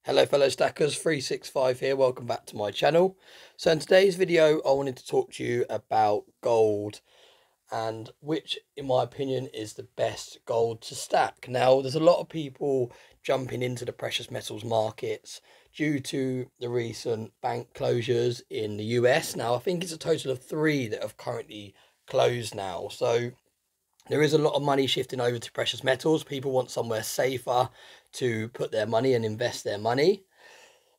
Hello fellow stackers, 365 here, welcome back to my channel. So in today's video I wanted to talk to you about gold and which in my opinion is the best gold to stack. Now there's a lot of people jumping into the precious metals markets due to the recent bank closures in the US. Now I think it's a total of 3 that have currently closed now. So there is a lot of money shifting over to precious metals. People want somewhere safer to put their money and invest their money.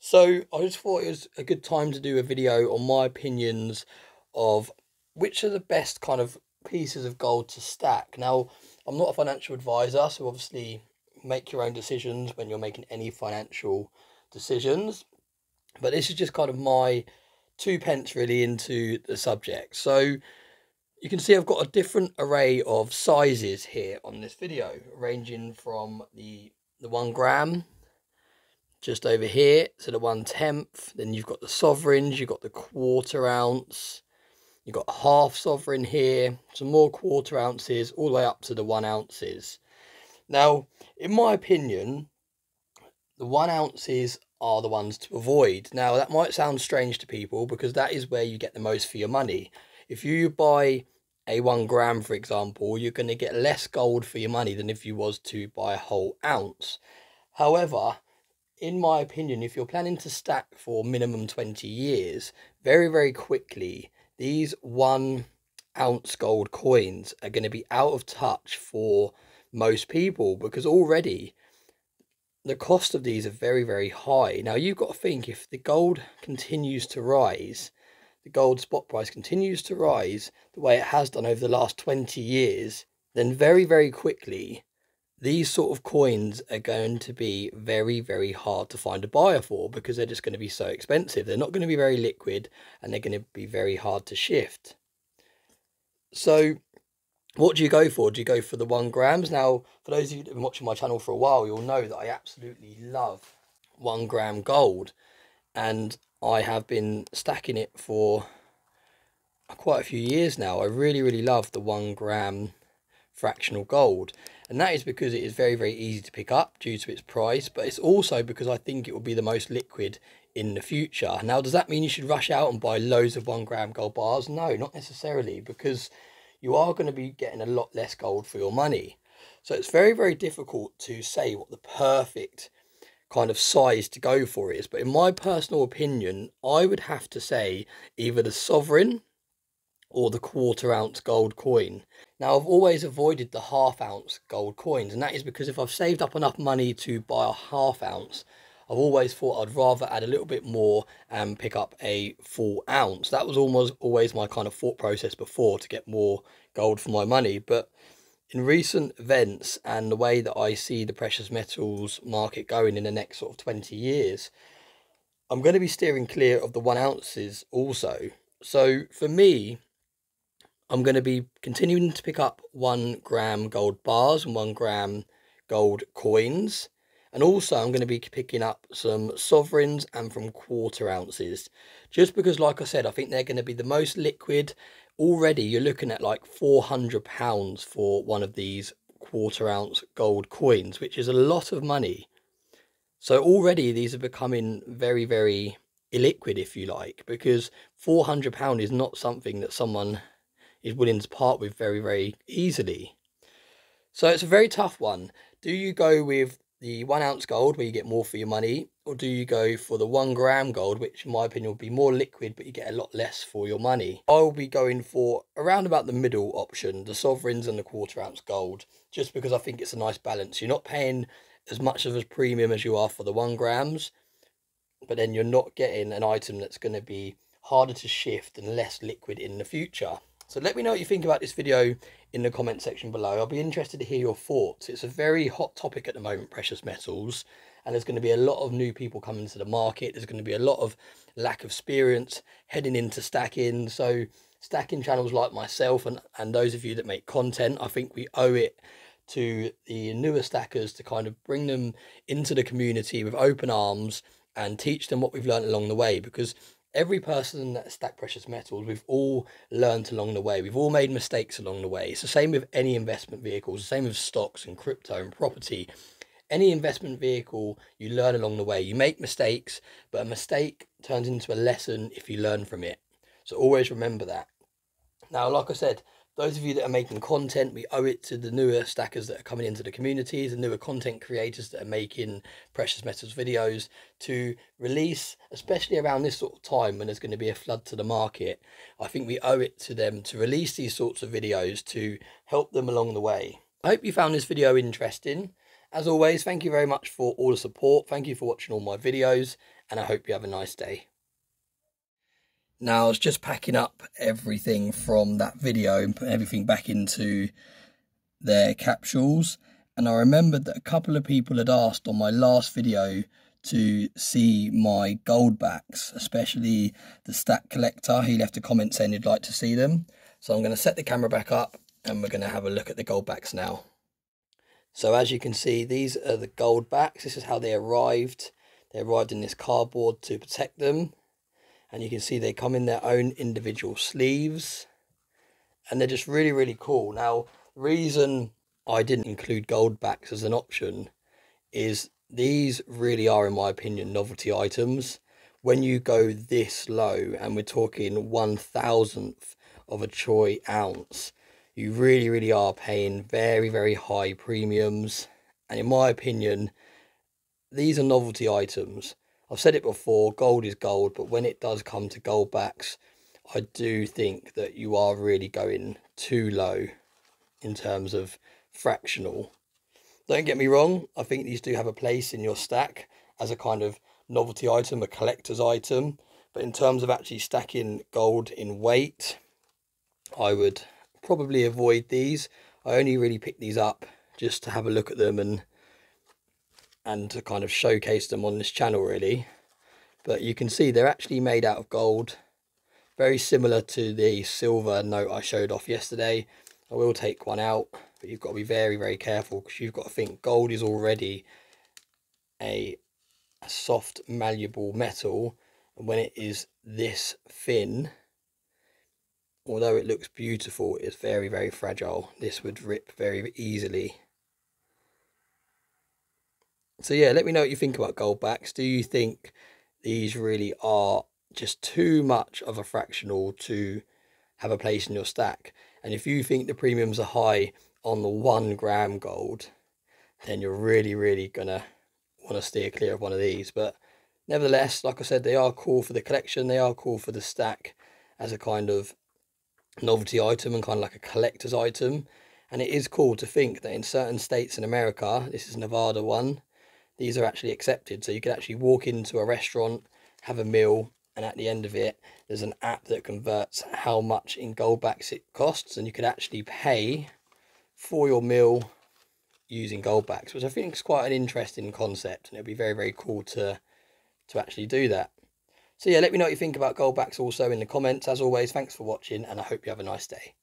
So I just thought it was a good time to do a video on my opinions of which are the best kind of pieces of gold to stack. Now, I'm not a financial advisor, so obviously make your own decisions when you're making any financial decisions. But this is just kind of my 2 pence really into the subject. So you can see I've got a different array of sizes here on this video, ranging from the 1 gram just over here to the 1/10. Then you've got the sovereigns, you've got the quarter ounce, you've got half sovereign here, some more quarter ounces, all the way up to the 1 ounces. Now, in my opinion, the 1 ounces are the ones to avoid. Now, that might sound strange to people because that is where you get the most for your money. If you buy a 1 gram, for example, you're going to get less gold for your money than if you was to buy a whole ounce. However, in my opinion, if you're planning to stack for minimum 20 years, very, very quickly, these 1 ounce gold coins are going to be out of touch for most people because already the cost of these are very, very high. Now, you've got to think, if the gold continues to rise, the gold spot price continues to rise the way it has done over the last 20 years, then very, very quickly, these sort of coins are going to be very, very hard to find a buyer for because they're just going to be so expensive. They're not going to be very liquid and they're going to be very hard to shift. So what do you go for? Do you go for the 1 grams? Now, for those of you that have been watching my channel for a while, you'll know that I absolutely love 1 gram gold. And I have been stacking it for quite a few years now. I really, really love the 1 gram fractional gold. And that is because it is very, very easy to pick up due to its price. But it's also because I think it will be the most liquid in the future. Now, does that mean you should rush out and buy loads of 1 gram gold bars? No, not necessarily, because you are going to be getting a lot less gold for your money. So it's very, very difficult to say what the perfect kind of size to go for is. But in my personal opinion, I would have to say either the sovereign or the quarter ounce gold coin. Now, I've always avoided the half ounce gold coins, and that is because if I've saved up enough money to buy a half ounce, I've always thought I'd rather add a little bit more and pick up a full ounce. That was almost always my kind of thought process before, to get more gold for my money. But in recent events and the way that I see the precious metals market going in the next sort of 20 years, I'm going to be steering clear of the 1 ounces also. So for me, I'm going to be continuing to pick up 1 gram gold bars and 1 gram gold coins. And also I'm going to be picking up some sovereigns and from quarter ounces. Just because, like I said, I think they're going to be the most liquid. Already you're looking at like £400 for one of these quarter ounce gold coins, which is a lot of money. So already these are becoming very, very illiquid, if you like, because £400 is not something that someone is willing to part with very, very easily. So it's a very tough one. Do you go with the 1 ounce gold where you get more for your money, or do you go for the 1 gram gold, which in my opinion will be more liquid but you get a lot less for your money? I'll be going for around about the middle option, the sovereigns and the quarter ounce gold, just because I think it's a nice balance. You're not paying as much of a premium as you are for the 1 grams, but then you're not getting an item that's going to be harder to shift and less liquid in the future. So let me know what you think about this video in the comment section below. I'll be interested to hear your thoughts. It's a very hot topic at the moment, precious metals, and there's going to be a lot of new people coming to the market. There's going to be a lot of lack of experience heading into stacking. So stacking channels like myself and those of you that make content, I think we owe it to the newer stackers to kind of bring them into the community with open arms and teach them what we've learned along the way, because every person that stack precious metals, we've all learned along the way. We've all made mistakes along the way. It's the same with any investment vehicles, the same with stocks and crypto and property. Any investment vehicle, you learn along the way. You make mistakes, but a mistake turns into a lesson if you learn from it. So always remember that. Now, like I said, those of you that are making content, we owe it to the newer stackers that are coming into the community, the newer content creators that are making precious metals videos, to release, especially around this sort of time when there's going to be a flood to the market. I think we owe it to them to release these sorts of videos to help them along the way. I hope you found this video interesting. As always, thank you very much for all the support. Thank you for watching all my videos, and I hope you have a nice day. Now, I was just packing up everything from that video and putting everything back into their capsules. And I remembered that a couple of people had asked on my last video to see my gold backs, especially the stack collector. He left a comment saying he'd like to see them. So I'm going to set the camera back up and we're going to have a look at the gold backs now. So as you can see, these are the gold backs. This is how they arrived. They arrived in this cardboard to protect them. And you can see they come in their own individual sleeves. And they're just really, really cool. Now, the reason I didn't include gold backs as an option is these really are, in my opinion, novelty items. When you go this low, and we're talking 1,000th of a troy ounce, you really, really are paying very, very high premiums. And in my opinion, these are novelty items. I've said it before, gold is gold, but when it does come to gold backs, I do think that you are really going too low in terms of fractional. Don't get me wrong, I think these do have a place in your stack as a kind of novelty item, a collector's item, but in terms of actually stacking gold in weight, I would probably avoid these. I only really picked these up just to have a look at them and to kind of showcase them on this channel really. But you can see they're actually made out of gold, very similar to the silver note I showed off yesterday. I will take one out, but you've got to be very, very careful because you've got to think gold is already a soft, malleable metal, and when it is this thin, although it looks beautiful, it's very, very fragile. This would rip very easily. So yeah, let me know what you think about gold backs. Do you think these really are just too much of a fractional to have a place in your stack? And if you think the premiums are high on the 1 gram gold, then you're really, really gonna want to steer clear of one of these. But nevertheless, like I said, they are cool for the collection. They are cool for the stack as a kind of novelty item and kind of like a collector's item. And it is cool to think that in certain states in America, this is Nevada one, these are actually accepted. So you can actually walk into a restaurant, have a meal, and at the end of it, there's an app that converts how much in gold backs it costs, and you could actually pay for your meal using gold backs, which I think is quite an interesting concept, and it'd be very, very cool to actually do that. So yeah, let me know what you think about gold backs also in the comments. As always, thanks for watching, and I hope you have a nice day.